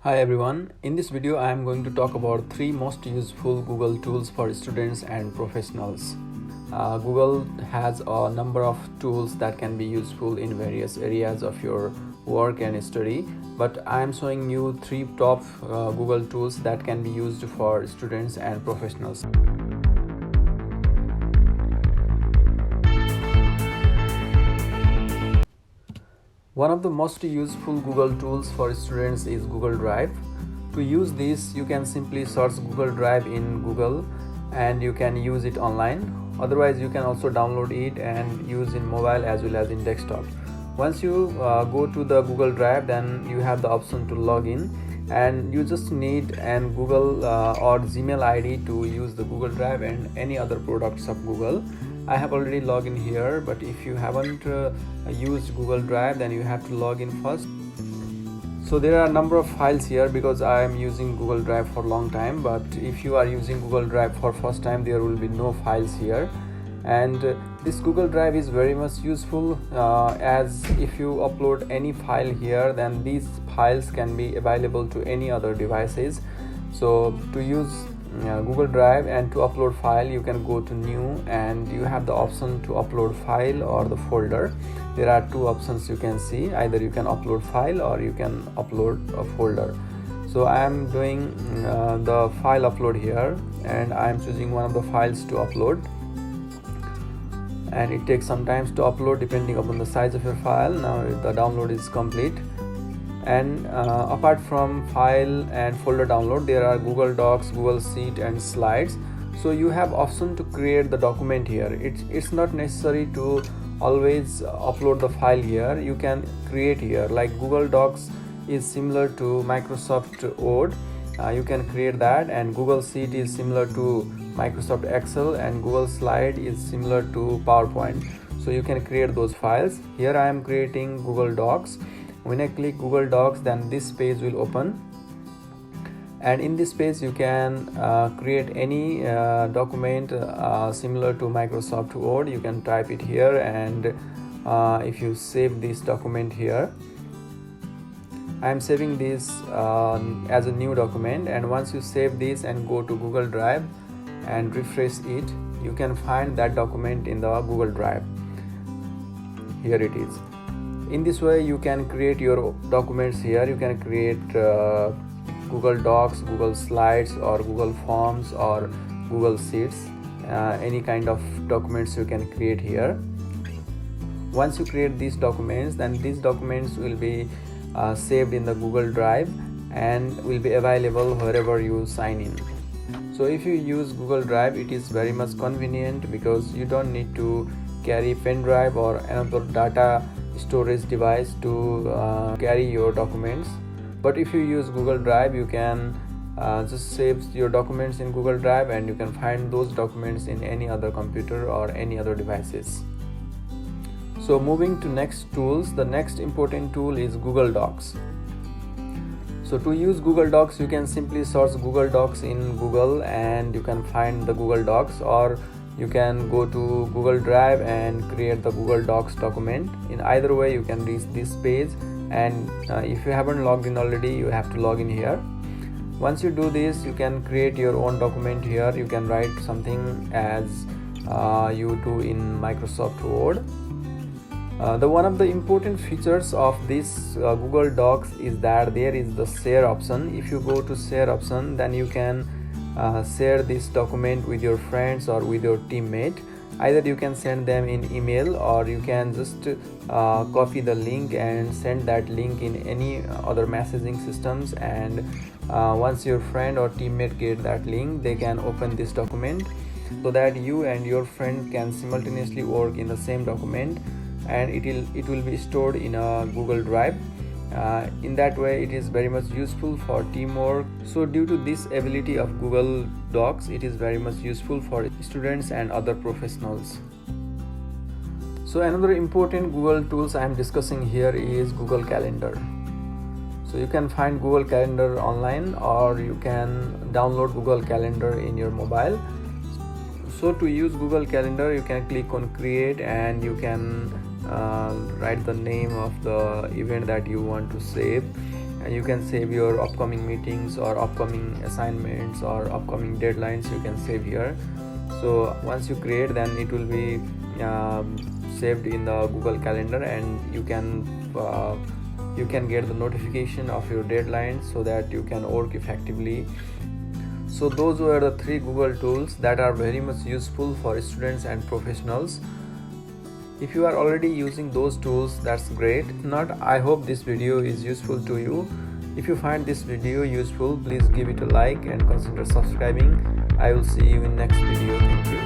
Hi everyone, in this video I am going to talk about 3 most useful Google tools for students and professionals. Google has a number of tools that can be useful in various areas of your work and study, but I am showing you 3 top Google tools that can be used for students and professionals. One of the most useful Google tools for students is Google Drive. To use this, you can simply search Google Drive in Google and you can use it online. Otherwise, you can also download it and use in mobile as well as in desktop. Once you go to the Google Drive, then you have the option to log in, and you just need an Google or Gmail ID to use the Google Drive and any other products of Google. I have already logged in here, but if you haven't used Google Drive, then you have to log in first. So there are a number of files here because I am using Google Drive for a long time, but if you are using Google Drive for first time, there will be no files here. And this Google Drive is very much useful as if you upload any file here, then these files can be available to any other devices. So to use Google Drive and to upload file, you can go to new and you have the option to upload file or the folder. There are two options you can see, either you can upload file or you can upload a folder. So I am doing the file upload here, and I am choosing one of the files to upload, and it takes some time to upload depending upon the size of your file. Now the download is complete. And apart from file and folder download, there are Google Docs, Google Sheet and Slides. So you have option to create the document here. It's not necessary to always upload the file here. You can create here, like Google Docs is similar to Microsoft Word. You can create that, and Google Sheet is similar to Microsoft Excel, and Google Slide is similar to PowerPoint. So you can create those files. Here I am creating Google Docs. When I click Google Docs, then this page will open, and in this page you can create any document similar to Microsoft Word. You can type it here, and if you save this document here, I am saving this as a new document. And once you save this and go to Google Drive and refresh it, you can find that document in the Google Drive. Here it is. In this way, you can create your documents here. You can create Google Docs, Google Slides, or Google Forms, or Google Sheets. Any kind of documents you can create here. Once you create these documents, then these documents will be saved in the Google Drive and will be available wherever you sign in. So if you use Google Drive, it is very much convenient because you don't need to carry pen drive or another data storage device to carry your documents. But if you use Google Drive, you can just save your documents in Google Drive, and you can find those documents in any other computer or any other devices. So moving to next tools, the next important tool is Google Docs. So to use Google Docs, you can simply search Google Docs in Google and you can find the Google Docs, or you can go to Google Drive and create the Google Docs document. In either way, you can reach this page, and if you haven't logged in already, you have to log in here. Once you do this, you can create your own document here. You can write something as you do in Microsoft Word. One of the important features of this Google Docs is that there is the share option. If you go to share option, then you can share this document with your friends or with your teammate. Either you can send them in email, or you can just copy the link and send that link in any other messaging systems, and once your friend or teammate get that link, they can open this document, so that you and your friend can simultaneously work in the same document, and it will be stored in a Google Drive. In that way, it is very much useful for teamwork. So due to this ability of Google Docs, it is very much useful for students and other professionals. So another important Google tools I am discussing here is Google Calendar. So you can find Google Calendar online, or you can download Google Calendar in your mobile. So to use Google Calendar, you can click on create, and you can write the name of the event that you want to save, and you can save your upcoming meetings or upcoming assignments or upcoming deadlines. You can save here. So once you create, then it will be saved in the Google Calendar, and you can get the notification of your deadlines so that you can work effectively. So those were the 3 Google tools that are very much useful for students and professionals. If you are already using those tools, that's great. If not, I hope this video is useful to you. If you find this video useful, please give it a like and consider subscribing. I will see you in next video. Thank you.